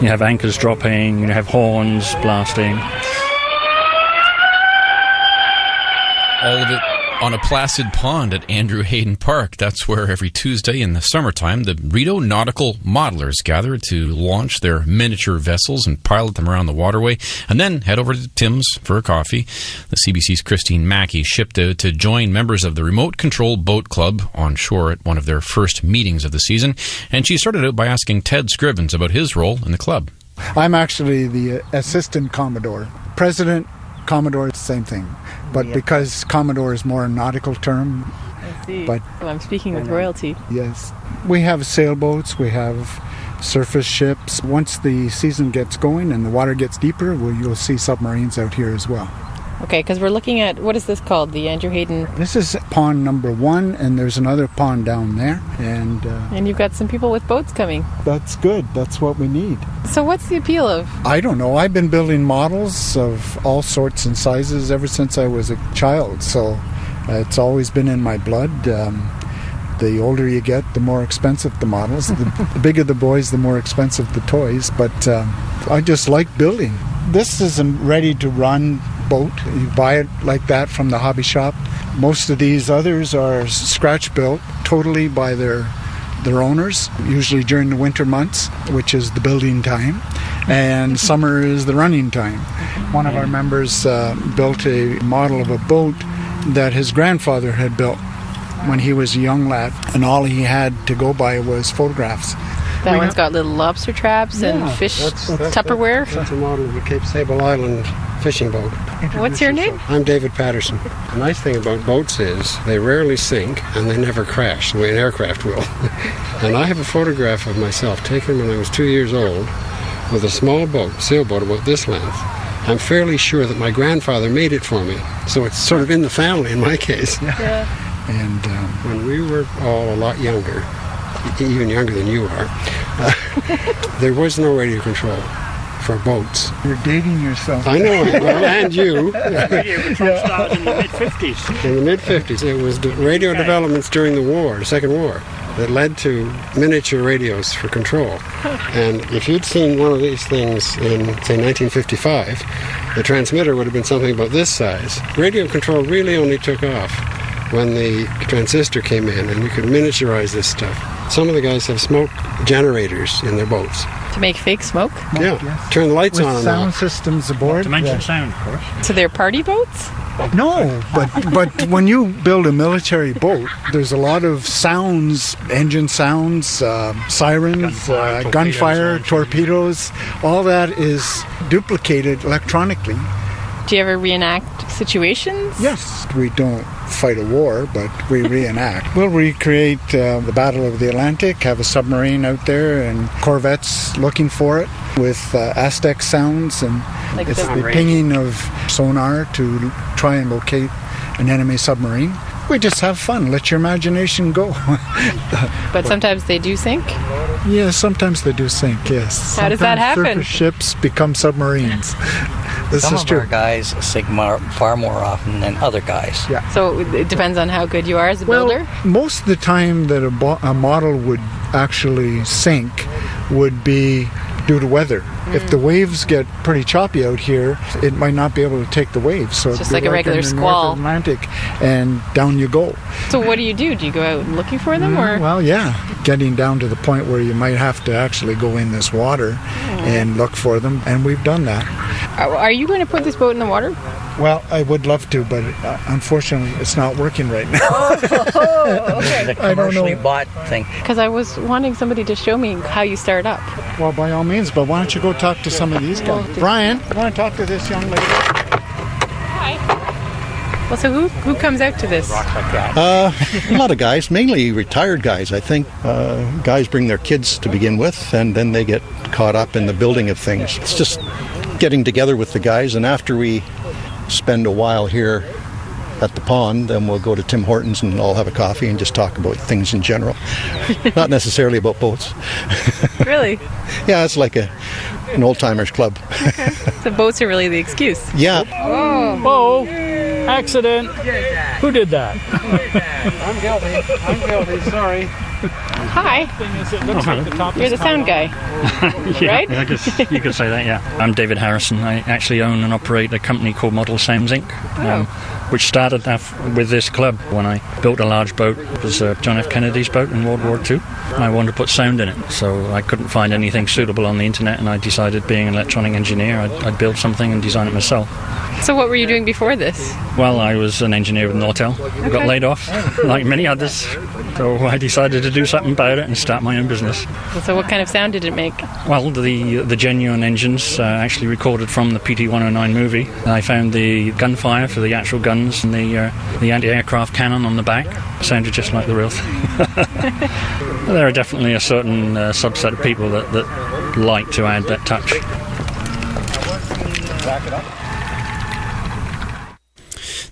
You have anchors dropping, you have horns blasting. All of it on a placid pond at Andrew Haydon Park. That's where every Tuesday in the summertime, the Rideau Nautical Modellers gather to launch their miniature vessels and pilot them around the waterway, and then head over to Tim's for a coffee. The CBC's Christine Mackie shipped out to join members of the Remote Control Boat Club on shore at one of their first meetings of the season, and she started out by asking Ted Scrivens about his role in the club. I'm actually the assistant Commodore. President, Commodore, same thing. But because Commodore is more a nautical term. I see. But well, I'm speaking with royalty. Yes. We have sailboats, we have surface ships. Once the season gets going and the water gets deeper, you'll see submarines out here as well. Okay, because we're looking at, what is this called? The Andrew Haydon? This is pond number 1, and there's another pond down there. And you've got some people with boats coming. That's good. That's what we need. So what's the appeal of? I don't know. I've been building models of all sorts and sizes ever since I was a child, so it's always been in my blood. The older you get, the more expensive the models. The bigger the boys, the more expensive the toys. But I just like building. This isn't ready to run boat. You buy it like that from the hobby shop. Most of these others are scratch built totally by their owners, usually during the winter months, which is the building time, and summer is the running time. One of our members built a model of a boat that his grandfather had built when he was a young lad, and all he had to go by was photographs. That one's got little lobster traps and fish Tupperware. That's a model of the Cape Sable Island fishing boat. What's your name? I'm David Paterson. The nice thing about boats is they rarely sink and they never crash the way an aircraft will. And I have a photograph of myself taken when I was 2 years old with a small boat, sailboat about this length. I'm fairly sure that my grandfather made it for me, so it's sort of in the family in my case. Yeah. And when we were all a lot younger, even younger than you are, there was no radio control for boats. You're dating yourself. I know, well, and you. Radio control started in the mid-50s. In the mid-50s. It was radio developments during the war, the Second War, that led to miniature radios for control. And if you'd seen one of these things in, say, 1955, the transmitter would have been something about this size. Radio control really only took off when the transistor came in and you could miniaturize this stuff. Some of the guys have smoke generators in their boats. To make fake smoke? Yeah, yes. Turn the lights With on and sound off. systems aboard. To mention sound, of course. So they're party boats? No, but when you build a military boat, there's a lot of sounds, engine sounds, sirens, gunfire, torpedoes. All that is duplicated electronically. Do you ever reenact situations? Yes, we don't fight a war, but we reenact. We'll recreate the Battle of the Atlantic, have a submarine out there and corvettes looking for it with Aztec sounds, and Like it's the the pinging of sonar to try and locate an enemy submarine. We just have fun. Let your imagination go. But sometimes they do sink? Yeah, sometimes they do sink, yes. How does that happen? Surface ships become submarines. This Some is of true. our guys sink far more often than other guys. Yeah. So it depends on how good you are as a builder? Most of the time that a model would actually sink would be due to weather. If the waves get pretty choppy out here, it might not be able to take the waves. So It's just it'd be like a regular in the squall. North Atlantic, and down you go. So what do you do? Do you go out looking for them? Or Well, yeah, getting down to the point where you might have to actually go in this water and look for them, and we've done that. Are you going to put this boat in the water? Well, I would love to, but unfortunately, it's not working right now. The I don't commercially know. bought thing. Because I was wanting somebody to show me how you start up. Well, by all means, but why don't you go talk to some of these guys? Brian, you want to talk to this young lady? Hi. Well, so who comes out to this? A lot of guys, mainly retired guys, I think. Guys bring their kids to begin with, and then they get caught up in the building of things. It's just getting together with the guys, and after we spend a while here at the pond, then we'll go to Tim Hortons and all have a coffee and just talk about things in general. Not necessarily about boats. Really? Yeah, it's like an old-timers club. So boats are really the excuse. Yeah. Whoa! Accident! Who did that? I'm guilty, sorry. Hi. You're the sound guy, Yeah, right? I guess you could say that, yeah. I'm David Harrison. I actually own and operate a company called Model Sounds Inc., which started with this club when I built a large boat. It was John F. Kennedy's boat in World War II. I wanted to put sound in it, so I couldn't find anything suitable on the internet, and I decided, being an electronic engineer, I'd build something and design it myself. So what were you doing before this? Well, I was an engineer with Nortel. I got laid off, like many others, so I decided to do something about it and start my own business. So what kind of sound did it make? Well, the genuine engines actually recorded from the PT-109 movie. I found the gunfire for the actual guns and the anti-aircraft cannon on the back sounded just like the real thing. There are definitely a certain subset of people that like to add that touch.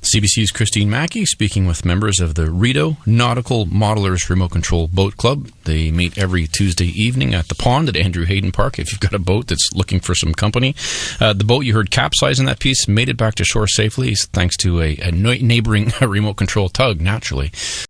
CBC's Christine Mackie speaking with members of the Rideau Nautical Modellers Remote Control Boat Club. They meet every Tuesday evening at the pond at Andrew Haydon Park. If you've got a boat that's looking for some company, the boat you heard capsize in that piece made it back to shore safely thanks to a neighboring remote control tug, naturally.